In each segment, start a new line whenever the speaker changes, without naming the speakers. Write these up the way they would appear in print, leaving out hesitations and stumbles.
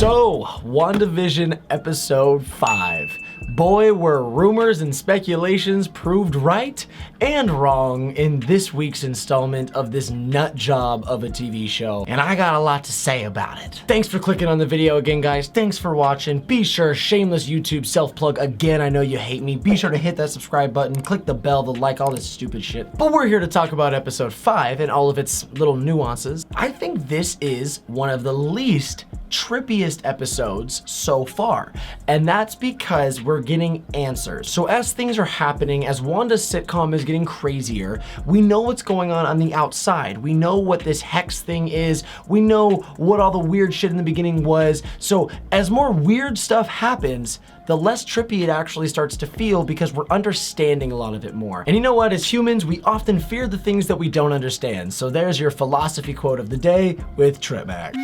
So, WandaVision episode 5. Boy, were rumors and speculations proved right and wrong in this week's installment of this nut job of a TV show. And I got a lot to say about it. Thanks for clicking on the video again, guys. Thanks for watching. Be sure, shameless YouTube self-plug again. I know you hate me. Be sure to hit that subscribe button, click the bell, the like, all this stupid shit. But we're here to talk about episode 5 and all of its little nuances. I think this is one of the least trippiest episodes so far, and that's because we're getting answers. So as things are happening, as Wanda's sitcom is getting crazier, we know what's going on the outside. We know what this hex thing is. We know what all the weird shit in the beginning was. So as more weird stuff happens, the less trippy it actually starts to feel because we're understanding a lot of it more. And you know what? As humans, we often fear the things that we don't understand. So there's your philosophy quote of the day with Trip Mac.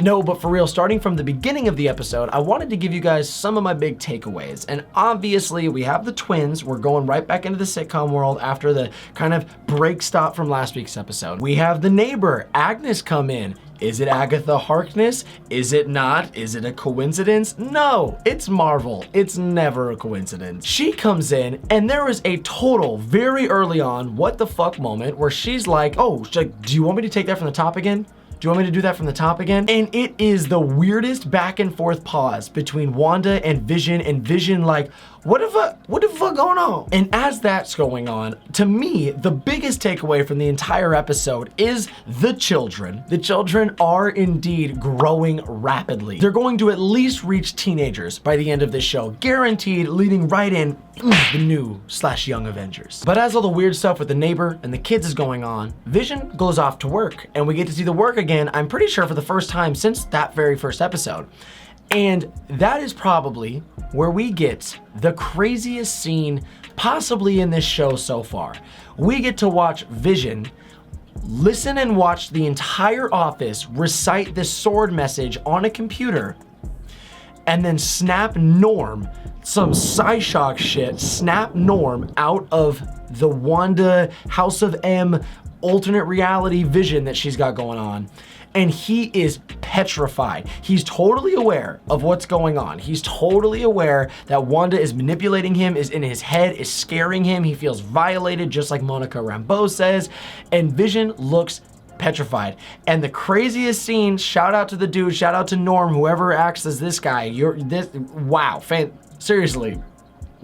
No, but for real, starting from the beginning of the episode, I wanted to give you guys some of my big takeaways. And obviously, we have the twins. We're going right back into the sitcom world after the kind of break stop from last week's episode. We have the neighbor, Agnes, come in. Is it Agatha Harkness? Is it not? Is it a coincidence? No, it's Marvel. It's never a coincidence. She comes in and there is a total, very early on, what the fuck moment where she's like, oh, do you want me to take that from the top again? Do you want me to do that from the top again? And it is the weirdest back and forth pause between Wanda and Vision like, what the fuck going on? And as that's going on, to me, the biggest takeaway from the entire episode is the children. The children are indeed growing rapidly. They're going to at least reach teenagers by the end of this show, guaranteed, leading right in the new/young Avengers. But as all the weird stuff with the neighbor and the kids is going on, Vision goes off to work, and we get to see the work again, I'm pretty sure for the first time since that very first episode. And that is probably where we get the craziest scene possibly in this show so far. We get to watch Vision listen and watch the entire office recite this sword message on a computer and then snap Norm, some Psyshock shit, snap Norm out of the Wanda House of M alternate reality vision that she's got going on. And he is petrified. He's totally aware of what's going on. He's totally aware that Wanda is manipulating him, is in his head, is scaring him. He feels violated, just like Monica Rambeau says. And Vision looks petrified. And the craziest scene, shout out to the dude, shout out to Norm, whoever acts as this guy. Wow, seriously.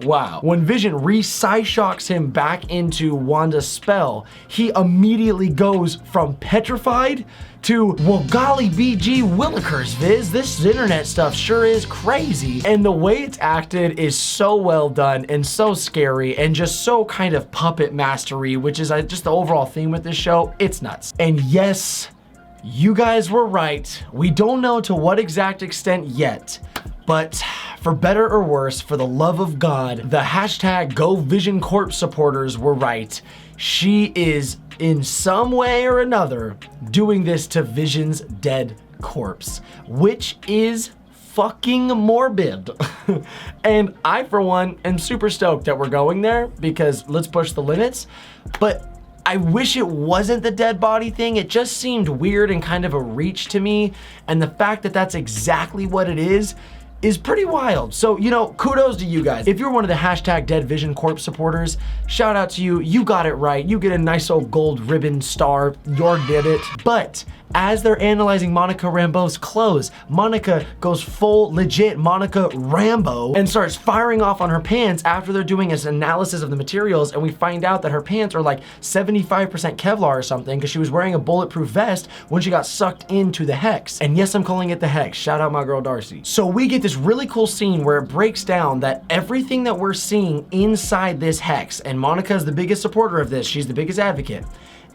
Wow. When Vision re-Psyshocks him back into Wanda's spell, he immediately goes from petrified to, well, golly BG Willikers, Viz. This internet stuff sure is crazy. And the way it's acted is so well done and so scary and just so kind of puppet mastery, which is just the overall theme with this show. It's nuts. And yes, you guys were right. We don't know to what exact extent yet, but for better or worse, for the love of God, the hashtag GoVisionCorp supporters were right. She is in some way or another doing this to Vision's dead corpse, which is fucking morbid. And I, for one, am super stoked that we're going there because let's push the limits. But I wish it wasn't the dead body thing. It just seemed weird and kind of a reach to me. And the fact that that's exactly what it is pretty wild. So, you know, kudos to you guys. If you're one of the hashtag Dead Vision Corp supporters, shout out to you. You got it right. You get a nice old gold ribbon star. You did it. But as they're analyzing Monica Rambeau's clothes, Monica goes full legit Monica Rambeau and starts firing off on her pants after they're doing an analysis of the materials, and we find out that her pants are like 75% Kevlar or something because she was wearing a bulletproof vest when she got sucked into the hex. And yes, I'm calling it the hex. Shout out my girl Darcy. So we get this really cool scene where it breaks down that everything that we're seeing inside this hex, and Monica is the biggest supporter of this, she's the biggest advocate,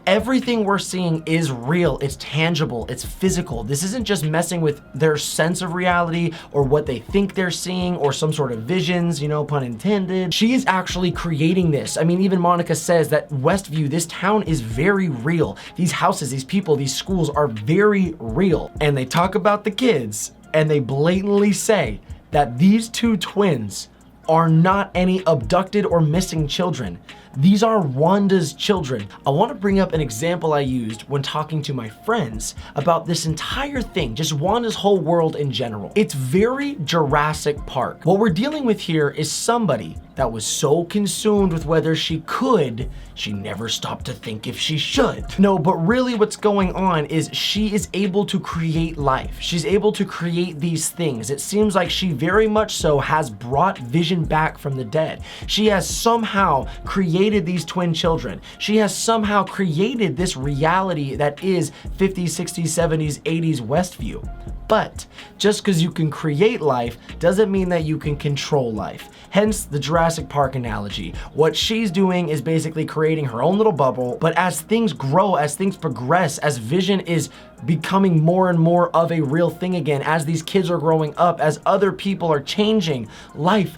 everything we're seeing is real, it's tangible, it's physical. This isn't just messing with their sense of reality or what they think they're seeing or some sort of visions, you know, pun intended. She is actually creating this. I mean, even Monica says that Westview, this town is very real. These houses, these people, these schools are very real. And they talk about the kids and they blatantly say that these two twins are not any abducted or missing children. These are Wanda's children. I want to bring up an example I used when talking to my friends about this entire thing, just Wanda's whole world in general. It's very Jurassic Park. What we're dealing with here is somebody that was so consumed with whether she could, she never stopped to think if she should. No, but really what's going on is she is able to create life. She's able to create these things. It seems like she very much so has brought Vision back from the dead. She has somehow created these twin children. She has somehow created this reality that is 50s, 60s, 70s, 80s Westview. But just because you can create life doesn't mean that you can control life. Hence the Jurassic Park analogy. What she's doing is basically creating her own little bubble, but as things grow, as things progress, as Vision is becoming more and more of a real thing again, as these kids are growing up, as other people are changing, life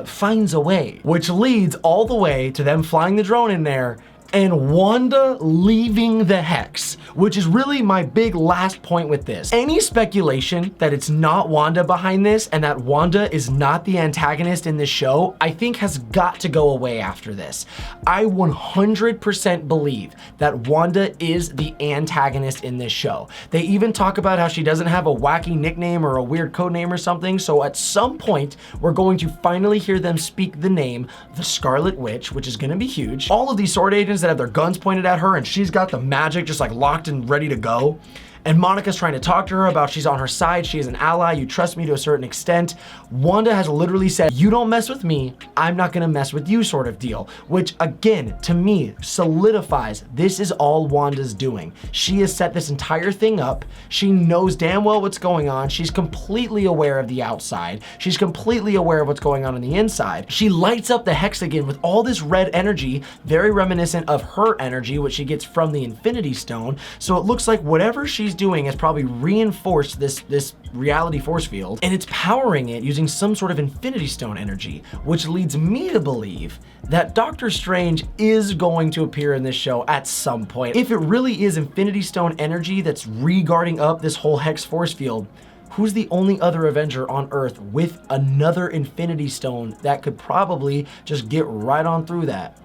finds a way. Which leads all the way to them flying the drone in there and Wanda leaving the Hex, which is really my big last point with this. Any speculation that it's not Wanda behind this and that Wanda is not the antagonist in this show, I think has got to go away after this. I 100% believe that Wanda is the antagonist in this show. They even talk about how she doesn't have a wacky nickname or a weird code name or something, so at some point, we're going to finally hear them speak the name, the Scarlet Witch, which is gonna be huge. All of these sword agents that have their guns pointed at her and she's got the magic just like locked and ready to go. And Monica's trying to talk to her about she's on her side, she is an ally, you trust me to a certain extent. Wanda has literally said, you don't mess with me, I'm not gonna mess with you sort of deal. Which again, to me, solidifies this is all Wanda's doing. She has set this entire thing up, she knows damn well what's going on, she's completely aware of the outside, she's completely aware of what's going on the inside. She lights up the Hex again with all this red energy, very reminiscent of her energy, which she gets from the Infinity Stone. So it looks like whatever she's doing has probably reinforced this reality force field, and it's powering it using some sort of Infinity Stone energy, which leads me to believe that Doctor Strange is going to appear in this show at some point. If it really is Infinity Stone energy that's re-guarding up this whole Hex force field, who's the only other Avenger on Earth with another Infinity Stone that could probably just get right on through that?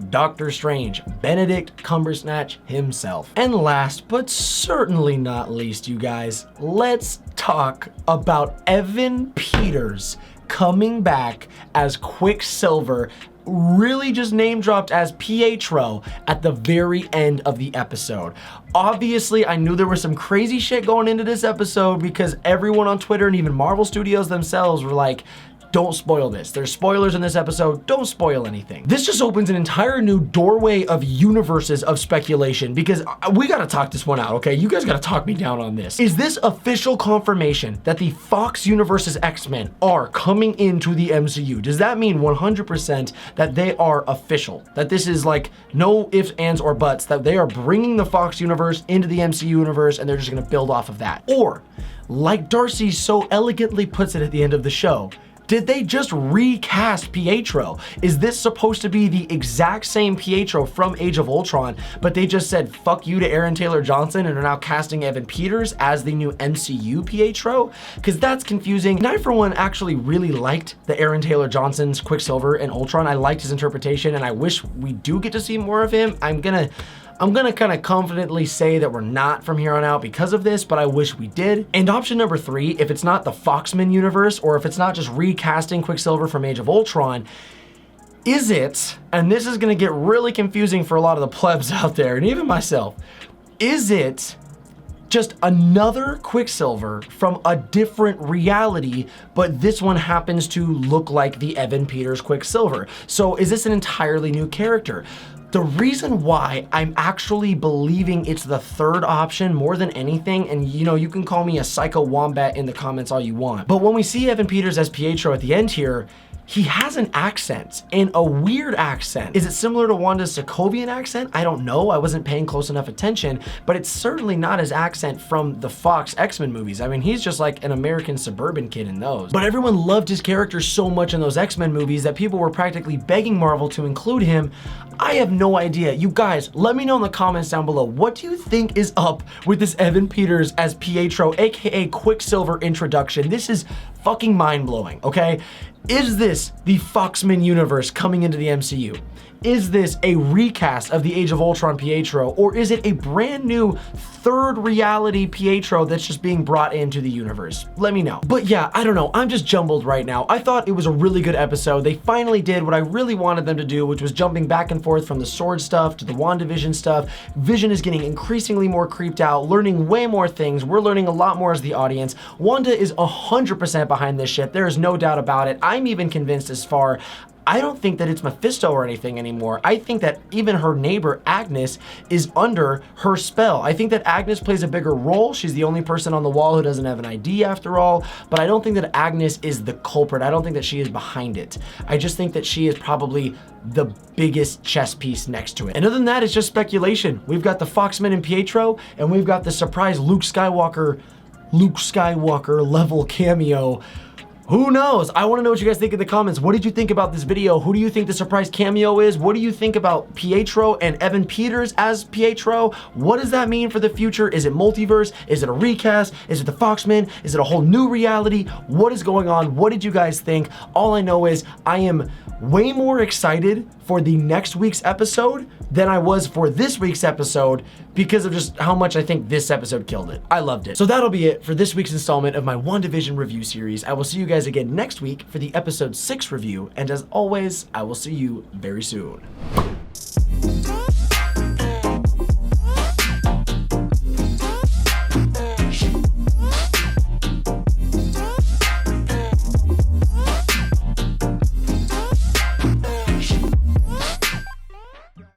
Doctor Strange, Benedict Cumbersnatch himself. And last, but certainly not least, you guys, let's talk about Evan Peters coming back as Quicksilver, really just name dropped as Pietro at the very end of the episode. Obviously, I knew there was some crazy shit going into this episode because everyone on Twitter and even Marvel Studios themselves were like, don't spoil this. There's spoilers in this episode. Don't spoil anything. This just opens an entire new doorway of universes of speculation because we gotta talk this one out, okay? You guys gotta talk me down on this. Is this official confirmation that the Fox Universe's X-Men are coming into the MCU? Does that mean 100% that they are official? That this is like no ifs, ands, or buts, that they are bringing the Fox Universe into the MCU universe and they're just gonna build off of that? Or, like Darcy so elegantly puts it at the end of the show, did they just recast Pietro? Is this supposed to be the exact same Pietro from Age of Ultron, but they just said fuck you to Aaron Taylor Johnson and are now casting Evan Peters as the new MCU Pietro? Because that's confusing. And I, for one, actually really liked the Aaron Taylor Johnson's Quicksilver in Ultron. I liked his interpretation and I wish we do get to see more of him. I'm gonna kind of confidently say that we're not from here on out because of this, but I wish we did. And option number 3, if it's not the Foxman universe, or if it's not just recasting Quicksilver from Age of Ultron, is it, and this is gonna get really confusing for a lot of the plebs out there, and even myself, is it just another Quicksilver from a different reality, but this one happens to look like the Evan Peters Quicksilver? So is this an entirely new character? The reason why I'm actually believing it's the third option more than anything, and you know, you can call me a psycho wombat in the comments all you want, but when we see Evan Peters as Pietro at the end here, he has an accent, and a weird accent. Is it similar to Wanda's Sokovian accent? I don't know, I wasn't paying close enough attention, but it's certainly not his accent from the Fox X-Men movies. I mean, he's just like an American suburban kid in those. But everyone loved his character so much in those X-Men movies that people were practically begging Marvel to include him. I have no idea. You guys, let me know in the comments down below. What do you think is up with this Evan Peters as Pietro, aka Quicksilver introduction? This is fucking mind-blowing, okay? Is this the Foxman universe coming into the MCU? Is this a recast of the Age of Ultron Pietro, or is it a brand new third reality Pietro that's just being brought into the universe? Let me know. But yeah, I don't know, I'm just jumbled right now. I thought it was a really good episode. They finally did what I really wanted them to do, which was jumping back and forth from the sword stuff to the WandaVision stuff. Vision is getting increasingly more creeped out, learning way more things. We're learning a lot more as the audience. Wanda is 100% behind this shit. There is no doubt about it. I'm even convinced as far, I don't think that it's Mephisto or anything anymore. I think that even her neighbor, Agnes, is under her spell. I think that Agnes plays a bigger role. She's the only person on the wall who doesn't have an ID after all, but I don't think that Agnes is the culprit. I don't think that she is behind it. I just think that she is probably the biggest chess piece next to it. And other than that, it's just speculation. We've got the Foxman and Pietro, and we've got the surprise Luke Skywalker level cameo. Who knows? I want to know what you guys think in the comments. What did you think about this video? Who do you think the surprise cameo is? What do you think about Pietro and Evan Peters as Pietro? What does that mean for the future? Is it multiverse? Is it a recast? Is it the Foxman? Is it a whole new reality? What is going on? What did you guys think? All I know is I am way more excited for the next week's episode than I was for this week's episode because of just how much I think this episode killed it. I loved it. So that'll be it for this week's installment of my WandaVision review series. I will see you guys again next week for the episode 6 review, and as always, I will see you very soon.